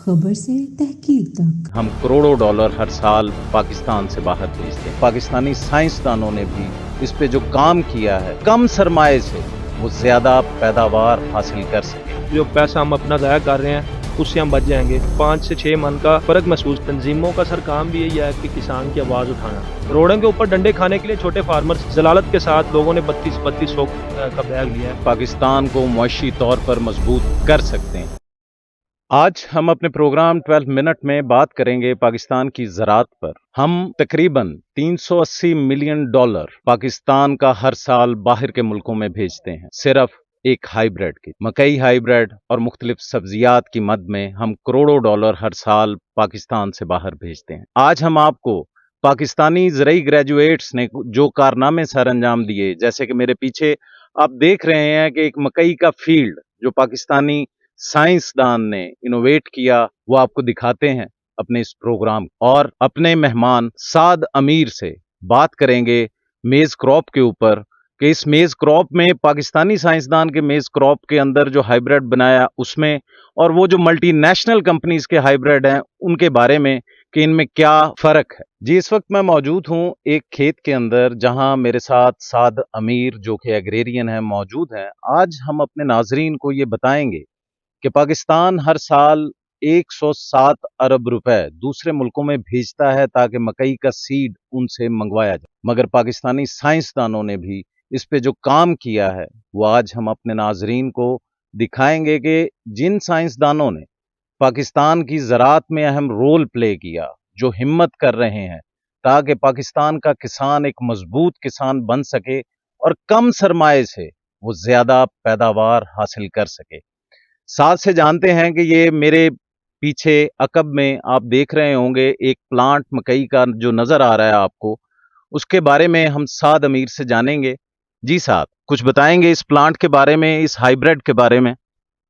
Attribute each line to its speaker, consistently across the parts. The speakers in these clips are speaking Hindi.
Speaker 1: खबर से तहकीक तक।
Speaker 2: हम करोड़ों डॉलर हर साल पाकिस्तान से बाहर भेजते हैं। पाकिस्तानी साइंसदानों ने भी इस पे जो काम किया है, कम सरमाए से वो ज्यादा पैदावार हासिल कर सके।
Speaker 3: जो पैसा हम अपना ज़ाया कर रहे हैं उससे हम बच जाएंगे। 5 से 6 मन का फ़र्क महसूस। तंजीमों का सर काम भी यही है कि किसान की आवाज़ उठाना। रोडों के ऊपर डंडे खाने के लिए छोटे फार्मर्स जलालत के साथ लोगों ने 32-32 का बैग लिया है।
Speaker 2: पाकिस्तान को मुआशी तौर पर मजबूत कर सकते हैं। आज हम अपने प्रोग्राम 12 मिनट में बात करेंगे पाकिस्तान की ज़राअत पर। हम तकरीबन 380 मिलियन डॉलर पाकिस्तान का हर साल बाहर के मुल्कों में भेजते हैं, सिर्फ एक हाइब्रिड की मकई हाइब्रिड और मुख्तलिफ सब्जियात की मद में हम करोड़ों डॉलर हर साल पाकिस्तान से बाहर भेजते हैं। आज हम आपको पाकिस्तानी ज़रई ग्रेजुएट्स ने जो कारनामे सर अंजाम दिए, जैसे कि मेरे पीछे आप देख रहे हैं कि एक मकई का फील्ड जो पाकिस्तानी साइंसदान ने इनोवेट किया, वो आपको दिखाते हैं अपने इस प्रोग्राम। और अपने मेहमान साद अमीर से बात करेंगे मेज क्रॉप के ऊपर कि इस मेज क्रॉप में पाकिस्तानी साइंसदान के मेज क्रॉप के अंदर जो हाइब्रिड बनाया उसमें, और वो जो मल्टीनेशनल कंपनीज के हाइब्रिड हैं उनके बारे में कि इनमें क्या फर्क है। जी, इस वक्त मैं मौजूद हूं एक खेत के अंदर जहां मेरे साथ साद अमीर जो कि एग्रेरियन है मौजूद हैं। आज हम अपने नाजरीन को ये बताएंगे कि पाकिस्तान हर साल 107 अरब रुपए दूसरे मुल्कों में भेजता है ताकि मकई का सीड उनसे मंगवाया जाए, मगर पाकिस्तानी साइंसदानों ने भी इस पे जो काम किया है वो आज हम अपने नाजरीन को दिखाएंगे कि जिन साइंसदानों ने पाकिस्तान की ज़राअत में अहम रोल प्ले किया, जो हिम्मत कर रहे हैं ताकि पाकिस्तान का किसान एक मजबूत किसान बन सके और कम सरमाए से वो ज्यादा पैदावार हासिल कर सके। साथ से जानते हैं कि ये मेरे पीछे अकब में आप देख रहे होंगे एक प्लांट मकई का जो नजर आ रहा है आपको, उसके बारे में हम साद अमीर से जानेंगे। जी साहब, कुछ बताएंगे इस प्लांट के बारे में, इस हाइब्रिड के बारे में?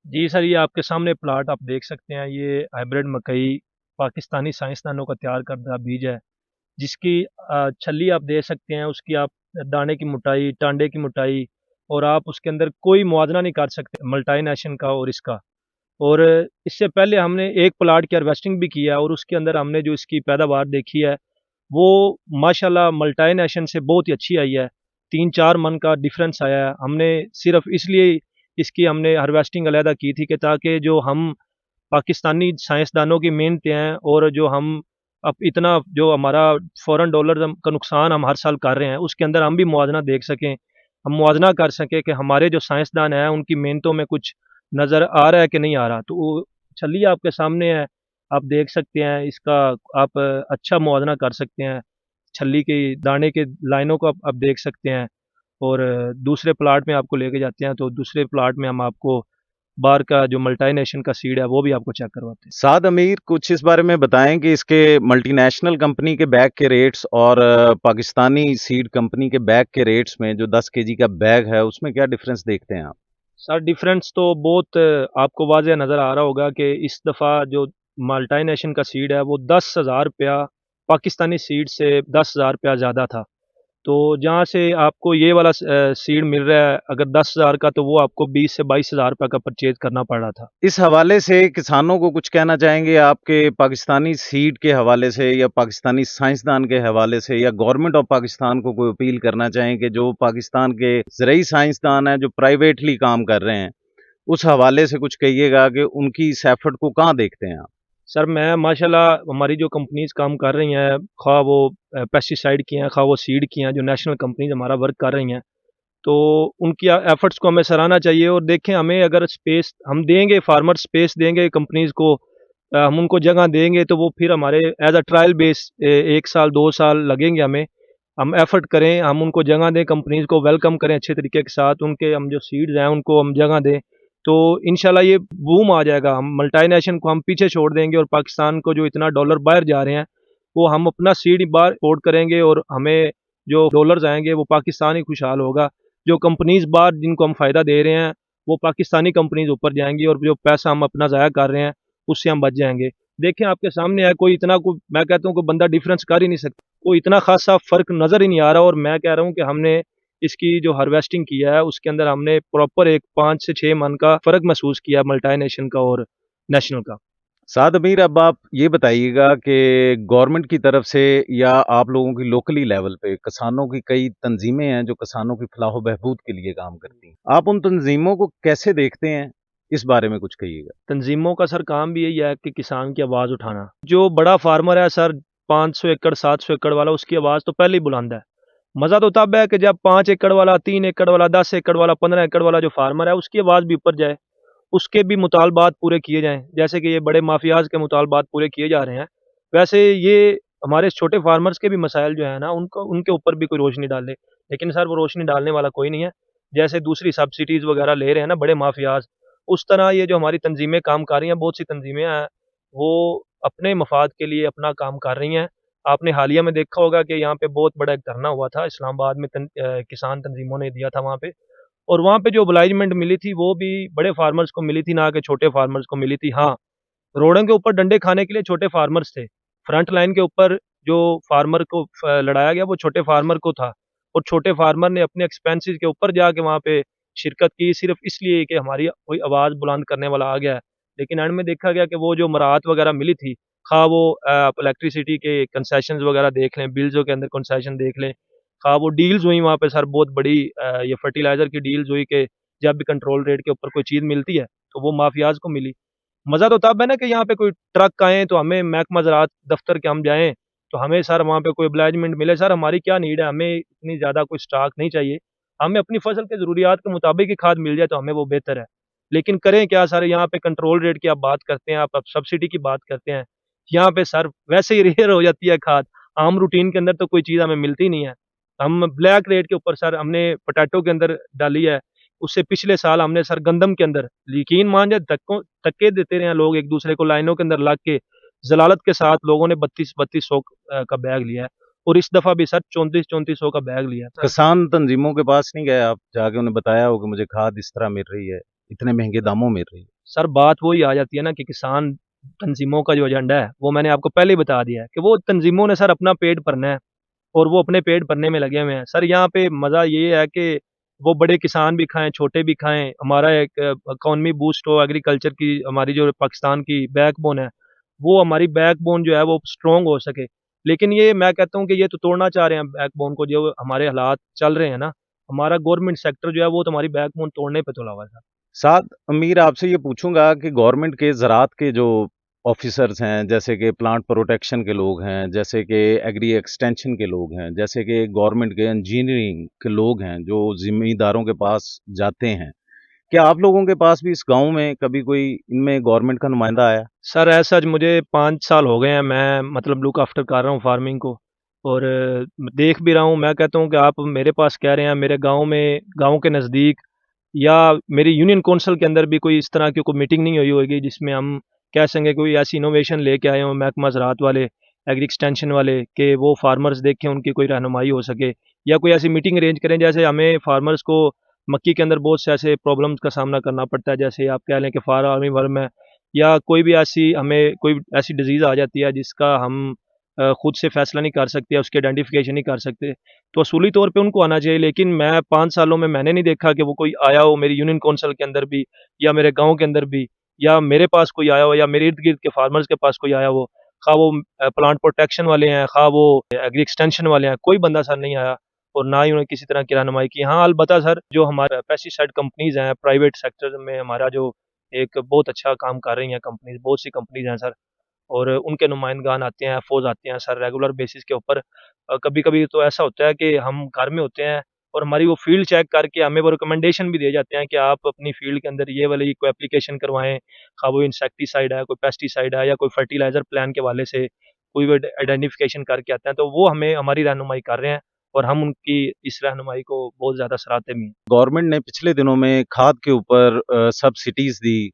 Speaker 3: जी सर, ये आपके सामने प्लाट आप देख सकते हैं। ये हाइब्रिड मकई पाकिस्तानी साइंसदानों का तैयार करदा बीज है, जिसकी छल्ली आप दे सकते हैं। उसकी आप दाने की मोटाई, टांडे की मोटाई, और आप उसके अंदर कोई मुआवजा नहीं कर सकते मल्टाइनेशन का और इसका। और इससे पहले हमने एक प्लाट की हार्वेस्टिंग भी किया है और उसके अंदर हमने जो इसकी पैदावार देखी है वो माशाल्लाह मल्टाइनेशन से बहुत ही अच्छी आई है। 3-4 मन का डिफरेंस आया है। हमने सिर्फ इसलिए इसकी हमने हार्वेस्टिंग अलहदा की थी कि ताकि जो हम पाकिस्तानी साइंसदानों की मेहनतें हैं और जो हम अब इतना जो हमारा फ़ॉरेन डॉलर का नुकसान हम हर साल कर रहे हैं उसके अंदर हम भी मुआवजा देख सकें, हम मुआवजा कर सकें कि हमारे जो साइंसदान हैं उनकी मेहनतों में कुछ नज़र आ रहा है कि नहीं आ रहा। तो वो छल्ली आपके सामने है, आप देख सकते हैं इसका। आप अच्छा मुआवजा कर सकते हैं। छल्ली के दाने के लाइनों को आप देख सकते हैं। और दूसरे प्लाट में आपको लेके जाते हैं तो दूसरे प्लाट में हम आपको बाहर का जो मल्टाइनेशन का सीड है वो भी आपको चेक करवाते हैं।
Speaker 2: साद अमीर, कुछ इस बारे में बताएं कि इसके मल्टीनेशनल कंपनी के बैग के रेट्स और पाकिस्तानी सीड कंपनी के बैग के रेट्स में जो 10 केजी का बैग है उसमें क्या डिफरेंस देखते हैं आप?
Speaker 3: सर डिफरेंस तो बहुत आपको वाज़ह नज़र आ रहा होगा कि इस दफ़ा जो मल्टाइनेशन का सीड है वो 10,000 रुपया पाकिस्तानी सीड से 10,000 रुपया ज़्यादा था। तो जहाँ से आपको ये वाला सीड मिल रहा है अगर 10,000 का, तो वो आपको 20 से 22,000 रुपये का परचेज करना पड़ रहा था।
Speaker 2: इस हवाले से किसानों को कुछ कहना चाहेंगे आपके पाकिस्तानी सीड के हवाले से, या पाकिस्तानी साइंसदान के हवाले से, या गवर्नमेंट ऑफ पाकिस्तान को कोई अपील करना चाहें कि जो पाकिस्तान के ज़रई साइंसदान हैं जो प्राइवेटली काम कर रहे हैं, उस हवाले से कुछ कहिएगा कि उनकी इस एफर्ट को कहाँ देखते हैं आप?
Speaker 3: सर मैं माशाल्लाह हमारी जो कंपनीज काम कर रही हैं, खा वो पेस्टिसाइड की हैं, खा वो सीड की हैं, जो नेशनल कंपनीज हमारा वर्क कर रही हैं, तो उनकी एफर्ट्स को हमें सराहना चाहिए। और देखें, हमें अगर स्पेस हम देंगे, फार्मर स्पेस देंगे कंपनीज को, हम उनको जगह देंगे, तो वो फिर हमारे एज अ ट्रायल बेस 1 साल 2 साल लगेंगे हमें। हम एफर्ट करें, हम उनको जगह दें, कंपनीज को वेलकम करें अच्छे तरीके के साथ, उनके हम जो सीड्स हैं उनको हम जगह दें, तो इंशाल्लाह ये बूम आ जाएगा। हम मल्टाइनेशन को हम पीछे छोड़ देंगे और पाकिस्तान को जो इतना डॉलर बाहर जा रहे हैं वो हम अपना सीड बाहर एक्सपोर्ट करेंगे और हमें जो डॉलर्स आएंगे वो पाकिस्तान ही खुशहाल होगा। जो कंपनीज बाहर जिनको हम फ़ायदा दे रहे हैं वो पाकिस्तानी कंपनीज ऊपर जाएंगी और जो पैसा हम अपना ज़ाया कर रहे हैं उससे हम बच जाएंगे। देखें आपके सामने है, कोई इतना कोई मैं कहता हूँ कोई बंदा डिफरेंस कर ही नहीं सकता, कोई इतना खासा फ़र्क नज़र ही नहीं आ रहा। और मैं कह रहा हूँ कि हमने इसकी जो हार्वेस्टिंग किया है उसके अंदर हमने प्रॉपर एक 5 से 6 मन का फ़र्क महसूस किया मल्टाइनेशन का और नेशनल का।
Speaker 2: साद अमीर, अब आप ये बताइएगा कि गवर्नमेंट की तरफ से या आप लोगों की लोकली लेवल पे किसानों की कई तंजीमें हैं जो किसानों की फलाह व बहबूद के लिए काम करती हैं। आप उन तंजीमों को कैसे देखते हैं? इस बारे में कुछ कहिएगा।
Speaker 3: तंजीमों का सर काम भी यही है कि किसान की आवाज़ उठाना। जो बड़ा फार्मर है सर, 500 एकड़ 700 एकड़ वाला, उसकी आवाज़ तो पहले ही बुलंद है। मज़ा तो तब है कि जब 5 एकड़ वाला, 3 एकड़ वाला, 10 एकड़ वाला, 15 एकड़ वाला जो फार्मर है उसकी आवाज़ भी ऊपर जाए, उसके भी मुतालबात पूरे किए जाएँ। जैसे कि ये बड़े माफियाज़ के मुतालबात पूरे किए जा रहे हैं, वैसे ये हमारे छोटे फार्मर्स के भी मसाइल जो है ना, उनको उनके ऊपर भी कोई रोशनी डाले। लेकिन सर वो रोशनी डालने वाला कोई नहीं है। जैसे दूसरी सब्सिडीज़ वगैरह ले रहे हैं ना बड़े माफियाज़, उस तरह ये जो हमारी तंजीमें काम कर रही हैं, बहुत सी तंजीमें हैं, वो अपने मफाद के लिए अपना काम कर रही हैं। आपने हालिया में देखा होगा कि यहाँ पे बहुत बड़ा एक धरना हुआ था, इस्लामाबाद में किसान तंजीमों ने दिया था वहाँ पे। और वहाँ पे जो ओबलाइजमेंट मिली थी, वो भी बड़े फार्मर्स को मिली थी, ना कि छोटे फार्मर्स को मिली थी। हाँ, रोड़ों के ऊपर डंडे खाने के लिए छोटे फार्मर्स थे। फ्रंट लाइन के ऊपर जो फार्मर को लड़ाया गया, वो छोटे फार्मर को था। और छोटे फार्मर ने अपने एक्सपेंसेस के ऊपर जाके वहाँ पे शिरकत की, सिर्फ़ इसलिए कि हमारी कोई आवाज़ बुलंद करने वाला आ गया है। लेकिन एंड में देखा गया कि वो जो मराहत वगैरह मिली थी, ख़्वाह वो आप इलेक्ट्रिसिटी के कंसेशंस वगैरह देख लें, बिल्ज़ों के अंदर कंसेशन देख लें, ख़्वाह वो डील्स हुई वहाँ पे सर बहुत बड़ी, ये फर्टिलाइज़र की डील्स हुई कि जब भी कंट्रोल रेट के ऊपर कोई चीज़ मिलती है, तो वो माफियाज़ को मिली। मज़ा तो तब है ना कि यहाँ पे कोई ट्रक आएँ, तो हमें महकमा ज़राअत दफ़्तर के हम जाएँ, तो हमें सर वहाँ पे कोई ओब्लाइजमेंट मिले। सर हमारी क्या नीड है, हमें इतनी ज़्यादा कोई स्टॉक नहीं चाहिए। हमें अपनी फसल के ज़रूरियात के मुताबिक ही खाद मिल जाए तो हमें वो बेहतर है। लेकिन करें क्या सर, यहाँ पे कंट्रोल रेट की आप बात करते हैं, आप अब सब्सिडी की बात करते हैं। यहाँ पे सर वैसे ही रेयर हो जाती है खाद। आम रूटीन के अंदर तो कोई चीज़ हमें मिलती नहीं है। हम ब्लैक रेट के ऊपर सर हमने पोटैटो के अंदर डाली है। उससे पिछले साल हमने सर गंदम के अंदर, यकीन मान जाए, धक्के देते रहे हैं लोग एक-दूसरे को लाइनों के अंदर लग के, ज़लालत के साथ लोगों ने 32-32 सौ का बैग लिया है। और इस दफ़ा भी सर 34-34 सौ का बैग लिया है सर।
Speaker 2: किसान तंजीमों के पास नहीं गए आप? जाके उन्हें बताया हो कि मुझे खाद इस तरह मिल रही है, इतने महँगे दामों मिल रही है।
Speaker 3: सर बात वही आ जाती है ना कि किसान तंजीमों का जो एजेंडा है, वो मैंने आपको पहले ही बता दिया है कि वो तंजीमों ने सर अपना पेट भरना है और वो अपने पेट भरने में लगे हुए हैं। सर यहाँ पे मज़ा ये है कि वो बड़े किसान भी खाएँ, छोटे भी खाएँ, हमारा एक इकॉनमी बूस्ट हो, एग्रीकल्चर की हमारी जो पाकिस्तान की बैकबोन है, वो हमारी बैकबोन जो है वो स्ट्रॉन्ग हो सके। लेकिन ये मैं कहता हूँ कि ये तो तोड़ना चाह रहे हैं बैकबोन को, जो हमारे हालात चल रहे हैं ना, हमारा गवर्नमेंट सेक्टर जो है वो तो हमारी बैकबोन तोड़ने पे तुला हुआ है सर।
Speaker 2: साथ अमीर, आपसे ये पूछूँगा कि गवर्नमेंट के ज़राअत के जो ऑफ़िसर्स हैं, जैसे कि प्लांट प्रोटेक्शन के लोग हैं, जैसे कि एग्री एक्सटेंशन के लोग हैं, जैसे कि गवर्नमेंट के इंजीनियरिंग के लोग हैं, जो ज़िम्मेदारों के पास जाते हैं, क्या आप लोगों के पास भी इस गाँव में कभी कोई इनमें गवर्नमेंट का नुमाइंदा आया?
Speaker 3: सर ऐसा मुझे 5 साल हो गए हैं, मैं मतलब लुक आफ्टर कर रहा हूँ फार्मिंग को। और देख भी रहा हूँ। मैं कहता हूँ कि आप मेरे पास कह रहे हैं, मेरे गाँव में, गाँव के नज़दीक या मेरी यूनियन कौंसिल के अंदर भी कोई इस तरह की कोई मीटिंग नहीं हुई होगी जिसमें हम कह सकें कोई ऐसी इनोवेशन लेके आए हों महकमा ज़राअत वाले, एग्री एक्सटेंशन वाले, कि वो फार्मर्स देखें, उनकी कोई रहनुमाई हो सके, या कोई ऐसी मीटिंग अरेंज करें। जैसे हमें फार्मर्स को मक्की के अंदर बहुत से ऐसे प्रॉब्लम्स का सामना करना पड़ता है, जैसे आप कह लें कि फार आर्मी वर्म है, या कोई भी ऐसी हमें कोई ऐसी डिज़ीज़ आ जाती है जिसका हम खुद से फ़ैसला नहीं कर सकते या उसकी आइडेंटिफ़िकेशन नहीं कर सकते, तो असूली तौर पे उनको आना चाहिए। लेकिन मैं 5 सालों में मैंने नहीं देखा कि वो कोई आया हो मेरी यूनियन कौंसिल के अंदर भी, या मेरे गाँव के अंदर भी, या मेरे पास कोई आया हो, या मेरे इर्द-गिर्द के फार्मर्स के पास कोई आया हो। ख़्वाह वो प्लांट प्रोटेक्शन वाले हैं, ख़्वाह वो एग्री एक्सटेंशन वाले हैं, कोई बंदा सर नहीं आया और ना ही उन्होंने किसी तरह की रहनुमाई की। हाँ, अलबत्ता सर जो हमारा पेस्टिसाइड कंपनीज़ हैं, प्राइवेट सेक्टर में हमारा जो एक बहुत अच्छा काम कर रही हैं कंपनीज़, बहुत सी कंपनीज़ हैं सर, और उनके नुमाइंदगान आते हैं, एफओज़ आते हैं सर रेगुलर बेसिस के ऊपर। कभी-कभी तो ऐसा होता है कि हम घर में होते हैं और हमारी वो फ़ील्ड चेक करके हमें वो रिकमेंडेशन भी दे जाते हैं कि आप अपनी फ़ील्ड के अंदर ये वाली कोई एप्लीकेशन करवाएँ, ख़्वाह वो इंसेक्टिसाइड है, कोई पेस्टिसाइड है, या कोई फर्टिलाइज़र प्लान के हवाले से कोई वो आइडेंटिफ़िकेशन करके आते हैं, तो वो हमें हमारी रहनुमाई कर रहे हैं और हम उनकी इस रहनुमाई को बहुत ज़्यादा सराहते भी हैं।
Speaker 2: गवर्नमेंट ने पिछले दिनों में खाद के ऊपर सब्सिडीज़ दी,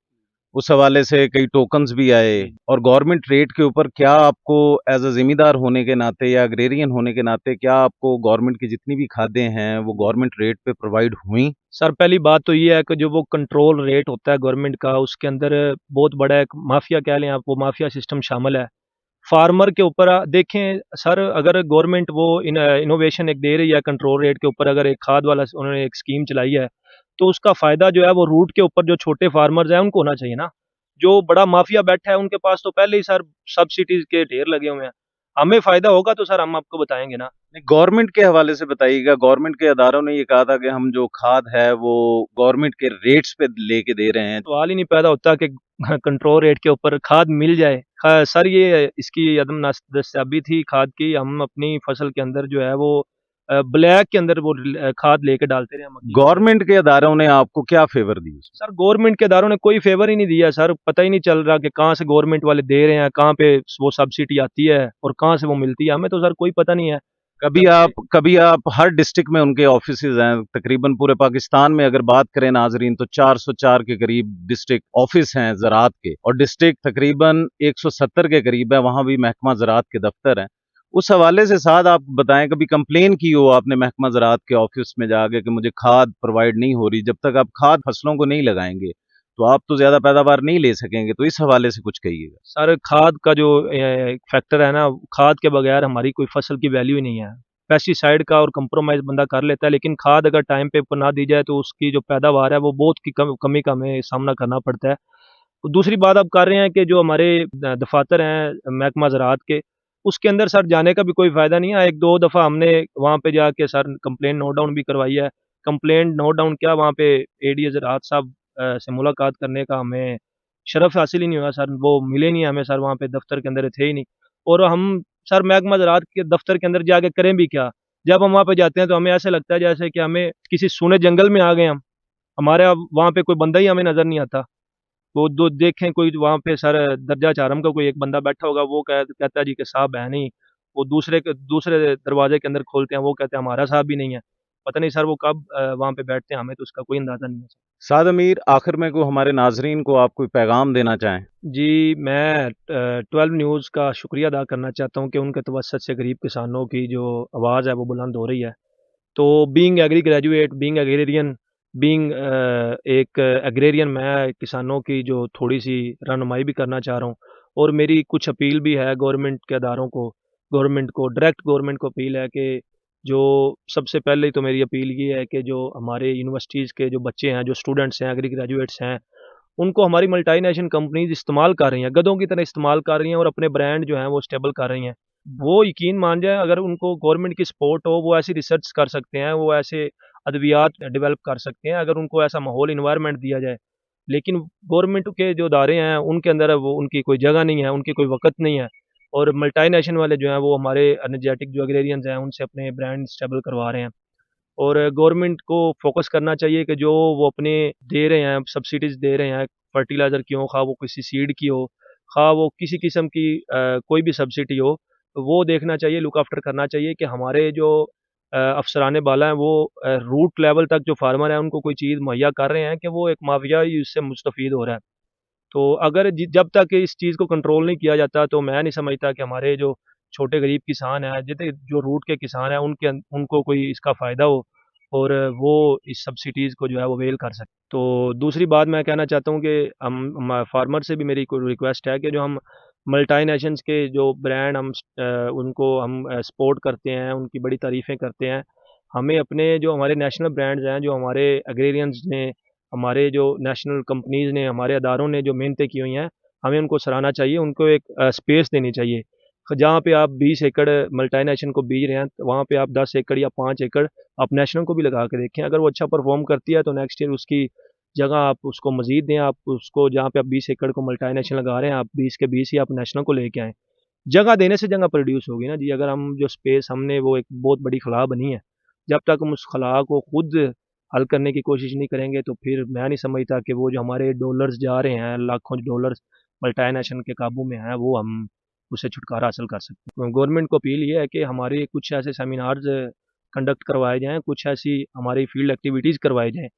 Speaker 2: उस हवाले से कई टोकन्स भी आए और गवर्नमेंट रेट के ऊपर क्या आपको एज़ अ ज़िम्मेदार होने के नाते या एग्रेरियन होने के नाते क्या आपको गवर्नमेंट की जितनी भी खादें हैं, वो गवर्नमेंट रेट पे प्रोवाइड हुईं?
Speaker 3: सर पहली बात तो ये है कि जो वो कंट्रोल रेट होता है गवर्नमेंट का, उसके अंदर बहुत बड़ा एक माफिया कह लें आप, वो माफिया सिस्टम शामिल है। फार्मर के ऊपर देखें सर, अगर गवर्नमेंट वो इनोवेशन एक दे रही है कंट्रोल रेट के ऊपर, अगर एक खाद वाला उन्होंने एक स्कीम चलाई है, तो उसका फ़ायदा जो है वो रूट के ऊपर जो छोटे फार्मर्स हैं उनको होना चाहिए ना। जो बड़ा माफिया बैठा है उनके पास तो पहले ही सर सब्सिडीज के ढेर लगे हुए हैं। हमें फायदा होगा तो सर हम आपको बताएंगे ना।
Speaker 2: गवर्नमेंट के हवाले से बताइएगा। गवर्नमेंट के अदारों ने ये कहा था कि हम जो खाद है वो गवर्नमेंट के रेट्स पे लेके दे रहे हैं।
Speaker 3: सवाल ही नहीं पैदा होता कि कंट्रोल रेट के ऊपर खाद मिल जाए। सर ये इसकी अदम दस्तयाबी थी खाद की। हम अपनी फसल के अंदर जो है वो ब्लैक के अंदर वो खाद लेके डालते रहे मक्की के अंदर।
Speaker 2: गवर्नमेंट के अदारों ने आपको क्या फेवर दी?
Speaker 3: सर गवर्नमेंट के अदारों ने कोई फेवर ही नहीं दिया सर। पता ही नहीं चल रहा कि कहाँ से गवर्नमेंट वाले दे रहे हैं, कहाँ पे वो सब्सिडी आती है और कहाँ से वो मिलती है, हमें तो सर कोई पता नहीं है।
Speaker 2: कभी आप हर डिस्ट्रिक्ट में उनके ऑफिसेज हैं। तकरीबन पूरे पाकिस्तान में अगर बात करें नाजरीन तो 404 के करीब डिस्ट्रिक्ट ऑफिस हैं ज़राअत के, और डिस्ट्रिक्ट तकरीबन 170 के करीब है, वहां भी महकमा ज़राअत के दफ्तर हैं। उस हवाले से साथ आप बताएं, कभी कंप्लेन की हो आपने महकमा ज़राअत के ऑफिस में जाके कि मुझे खाद प्रोवाइड नहीं हो रही? जब तक आप खाद फसलों को नहीं लगाएंगे तो आप तो ज्यादा पैदावार नहीं ले सकेंगे, तो इस हवाले से कुछ कहिएगा।
Speaker 3: सर खाद का जो फैक्टर है ना, खाद के बगैर हमारी कोई फसल की वैल्यू ही नहीं है। पेस्टिसाइड का और कंप्रोमाइज बंदा कर लेता है, लेकिन खाद अगर टाइम पे ऊपर ना दी जाए तो उसकी जो पैदावार है वो बहुत की कमी का हमें सामना करना पड़ता है। तो दूसरी बात आप कर रहे हैं कि जो हमारे दफातर हैं महकमा ज़राअत के, उसके अंदर सर जाने का भी कोई फ़ायदा नहीं है। एक दो दफ़ा हमने वहाँ पे जाके सर कंप्लेंट नोट डाउन भी करवाई है। कंप्लेंट नोट डाउन क्या, वहाँ पे एडीए ज़राअत साहब से मुलाकात करने का हमें शरफ़ हासिल ही नहीं हुआ सर। वो मिले नहीं हमें सर, वहाँ पे दफ़्तर के अंदर थे ही नहीं। और हम सर महकमा ज़राअत के दफ़्तर के अंदर जाके करें भी क्या? जब हम वहाँ पे जाते हैं तो हमें ऐसा लगता है जैसे कि हमें किसी सूने जंगल में आ गए हम। हमारे अब वहाँ पे कोई बंदा ही हमें नज़र नहीं आता। वो दो देखें कोई वहाँ पे सर दर्जा चारम का कोई एक बंदा बैठा होगा, वो कहता है जी कि साहब है नहीं। वो दूसरे दरवाजे के अंदर खोलते हैं, वो कहते हैं हमारा साहब भी नहीं है। पता नहीं सर वो कब वहाँ पे बैठते हैं, हमें तो उसका कोई अंदाज़ा नहीं है सर।
Speaker 2: साद अमीर, आखिर में को हमारे नाजरीन को आप कोई पैगाम देना चाहें?
Speaker 3: जी, मैं 12 न्यूज़ का शुक्रिया अदा करना चाहता हूँ कि उनके तवज्जुह से गरीब किसानों की जो आवाज़ है वो बुलंद हो रही है। तो being agri graduate, being agrarian, being एक एग्रेरियन, मैं किसानों की जो थोड़ी-सी रहनुमाई भी करना चाह रहा हूँ। और मेरी कुछ अपील भी है गवर्नमेंट के अदारों को, डायरेक्ट गवर्नमेंट को अपील है कि जो सबसे पहले तो मेरी अपील ये है कि जो हमारे यूनिवर्सिटीज़ के जो बच्चे हैं, जो स्टूडेंट्स हैं, एग्री ग्रेजुएट्स हैं, उनको हमारी मल्टीनेशनल कंपनीज़ इस्तेमाल कर रही हैं, गधों की तरह इस्तेमाल कर रही हैं और अपने ब्रांड जो हैं वो स्टेबल कर रही हैं। वो यकीन मान जाएँ, अगर उनको गवर्नमेंट की सपोर्ट हो, वो ऐसी रिसर्च कर सकते हैं, वो ऐसे अद्वियात डेवलप कर सकते हैं, अगर उनको ऐसा माहौल एनवायरनमेंट दिया जाए। लेकिन गवर्नमेंट के जो अदारे हैं, उनके अंदर वो उनकी कोई जगह नहीं है, उनकी कोई वक़्त नहीं है। और मल्टीनेशनल वाले जो हैं, वो हमारे एनर्जेटिक जो एग्रेरियंस हैं, उनसे अपने ब्रांड स्टेबल करवा रहे हैं। और गवर्नमेंट को फोकस करना चाहिए कि जो वो अपने दे रहे हैं, सब्सिडीज़ दे रहे हैं, फर्टिलाइज़र की हो, खा वो किसी सीड की हो, खा वो किसी किस्म की कोई भी सब्सिडी हो, तो वो देखना चाहिए, लुक आफ्टर करना चाहिए कि हमारे जो अफ़सरान बाला हैं वो रूट लेवल तक जो फार्मर हैं उनको कोई चीज़ मुहैया कर रहे हैं कि वो एक माफिया ही उससे मुस्तफ़ीद हो रहा है। तो अगर जब तक इस चीज़ को कंट्रोल नहीं किया जाता तो मैं नहीं समझता कि हमारे जो छोटे गरीब किसान हैं, जितने जो रूट के किसान हैं, उनको कोई इसका फ़ायदा हो और वो इस सब्सिडीज़ को जो है वो अवेल कर सकें। तो दूसरी बात मैं कहना चाहता हूँ कि हम फार्मर से भी मेरी कोई रिक्वेस्ट है कि जो हम मल्टीनेशंस के जो ब्रांड उनको हम सपोर्ट करते हैं, उनकी बड़ी तारीफ़ें करते हैं। हमें अपने जो हमारे नेशनल ब्रांड्स हैं, जो हमारे एग्रेरियंस ने, हमारे जो नेशनल कंपनीज़ ने, हमारे अदारों ने जो मेहनतें की हुई हैं, हमें उनको सराहना चाहिए, उनको एक स्पेस देनी चाहिए। जहाँ पे आप 20 एकड़ मल्टीनेशनल को बीज रहे हैं, तो वहाँ पे आप 10 एकड़ या 5 एकड़ आप नेशनल को भी लगा के देखें। अगर वो अच्छा परफ़ॉर्म करती है तो नेक्स्ट ईयर उसकी जगह आप उसको मज़ीद दें, आप उसको जहाँ पे आप 20 एकड़ को मल्टीनेशनल लगा रहे हैं, आप 20 के 20 ही आप नेशनल को लेके आएँ। जगह देने से जगह प्रोड्यूस होगी ना जी। अगर हम जो स्पेस हमने वो एक बहुत बड़ी खला बनी है, जब तक हम उस खला को खुद हल करने की कोशिश नहीं करेंगे तो फिर मैं नहीं समझता कि वो जो हमारे डॉलर्स जा रहे हैं, लाखों डॉलर्स मल्टीनेशनल के काबू में हैं, वो हम उससे छुटकारा हासिल कर सकते हैं। गवर्नमेंट को अपील ये है कि हमारे कुछ ऐसे सेमिनार्स कंडक्ट करवाए जाएँ, कुछ ऐसी हमारी फील्ड एक्टिविटीज़ करवाई जाएँ,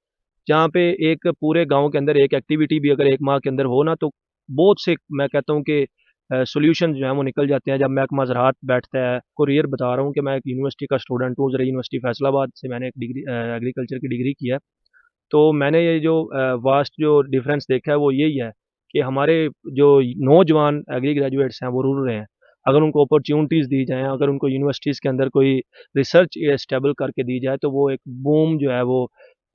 Speaker 3: जहाँ पे एक पूरे गाँव के अंदर एक एक्टिविटी भी अगर 1 माह के अंदर हो ना, तो बहुत से मैं कहता हूँ कि सॉल्यूशन जो हैं वो निकल जाते हैं। जब महकमा ज़राअत बैठता है, को रियल बता रहा हूँ कि मैं एक यूनिवर्सिटी का स्टूडेंट हूँ, ज़रा यूनिवर्सिटी फैसलाबाद से मैंने एक डिग्री एग्रीकल्चर की डिग्री की है। तो मैंने ये जो वास्ट जो डिफरेंस देखा है वो यही है कि हमारे जो नौजवान एग्री ग्रेजुएट्स हैं वो रुल रहे हैं। अगर उनको अपॉर्च्युनिटीज़ दी जाएँ, अगर उनको यूनिवर्सिटीज़ के अंदर कोई रिसर्च एस्टेबल करके दी जाए तो वो एक बूम जो है वो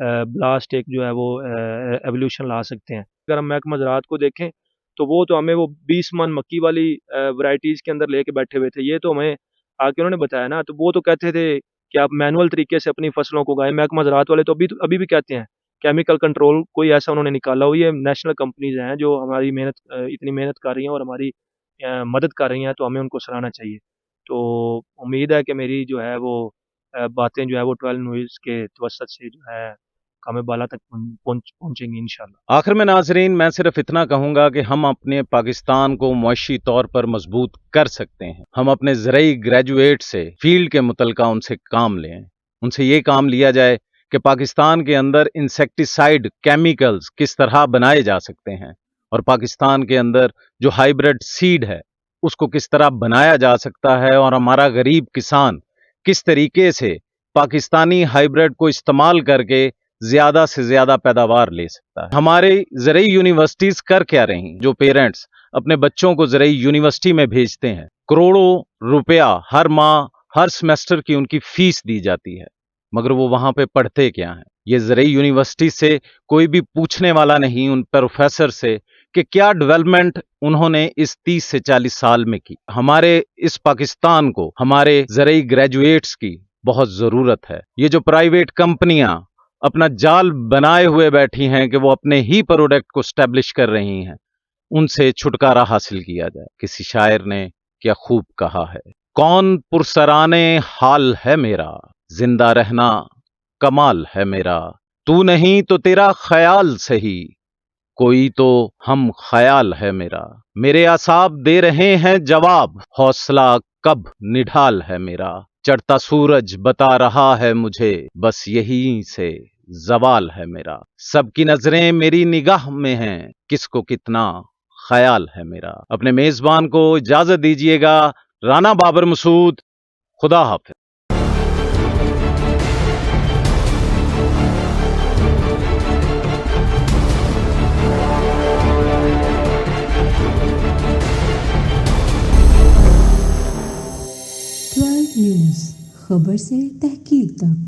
Speaker 3: ब्लास्ट एक जो है वो एवोल्यूशन ला सकते हैं। अगर हम महकमा ज़राअत को देखें तो वो तो हमें वो 20 मन मक्की वाली वैरायटीज़ के अंदर लेके बैठे हुए थे। ये तो हमें आके उन्होंने बताया ना, तो वो तो कहते थे कि आप मैनुअल तरीके से अपनी फसलों को उगाएँ। महकमा ज़राअत वाले तो अभी भी कहते हैं, केमिकल कंट्रोल कोई ऐसा उन्होंने निकाला हो। ये नेशनल कंपनीज़ हैं जो हमारी इतनी मेहनत कर रही हैं और हमारी मदद कर रही हैं, तो हमें उनको सराहना चाहिए। तो उम्मीद है कि मेरी जो है वो बातें जो है वो 12 न्यूज़ के तवसत से जो है कामे बाला तक पहुँचेंगी इंशाअल्लाह।
Speaker 2: आखिर में नाजरीन मैं सिर्फ इतना कहूंगा कि हम अपने पाकिस्तान को मुआशी तौर पर मजबूत कर सकते हैं। हम अपने ज़रई ग्रेजुएट से फील्ड के मुतलका उनसे काम लें, उनसे ये काम लिया जाए कि पाकिस्तान के अंदर इंसेक्टिसाइड केमिकल्स किस तरह बनाए जा सकते हैं और पाकिस्तान के अंदर जो हाइब्रिड सीड है उसको किस तरह बनाया जा सकता है और हमारा गरीब किसान किस तरीके से पाकिस्तानी हाइब्रिड को इस्तेमाल करके ज्यादा से ज्यादा पैदावार ले सकता है। हमारे ज़रई यूनिवर्सिटीज कर क्या रही, जो पेरेंट्स अपने बच्चों को ज़रई यूनिवर्सिटी में भेजते हैं, करोड़ों रुपया हर माह हर सेमेस्टर की उनकी फीस दी जाती है, मगर वो वहां पे पढ़ते क्या हैं? ये ज़रई यूनिवर्सिटी से कोई भी पूछने वाला नहीं उन प्रोफेसर से कि क्या डेवलपमेंट उन्होंने इस 30 से 40 साल में की। हमारे इस पाकिस्तान को हमारे ज़रई ग्रेजुएट्स की बहुत जरूरत है। ये जो प्राइवेट कंपनियां अपना जाल बनाए हुए बैठी हैं कि वो अपने ही प्रोडक्ट को स्टैब्लिश कर रही हैं, उनसे छुटकारा हासिल किया जाए। किसी शायर ने क्या खूब कहा है, कौन पुरसराने हाल है मेरा, जिंदा रहना कमाल है मेरा, तू नहीं तो तेरा ख्याल सही, कोई तो हम ख्याल है मेरा, मेरे आसाब दे रहे हैं जवाब, हौसला कब निढाल है मेरा, चढ़ता सूरज बता रहा है मुझे, बस यही से जवाल है मेरा, सबकी नजरें मेरी निगाह में हैं, किसको कितना ख्याल है मेरा। अपने मेजबान को इजाजत दीजिएगा। राना बाबर मसूद, खुदा हाफिज।
Speaker 1: 12 न्यूज़, खबर से तहकीक तक।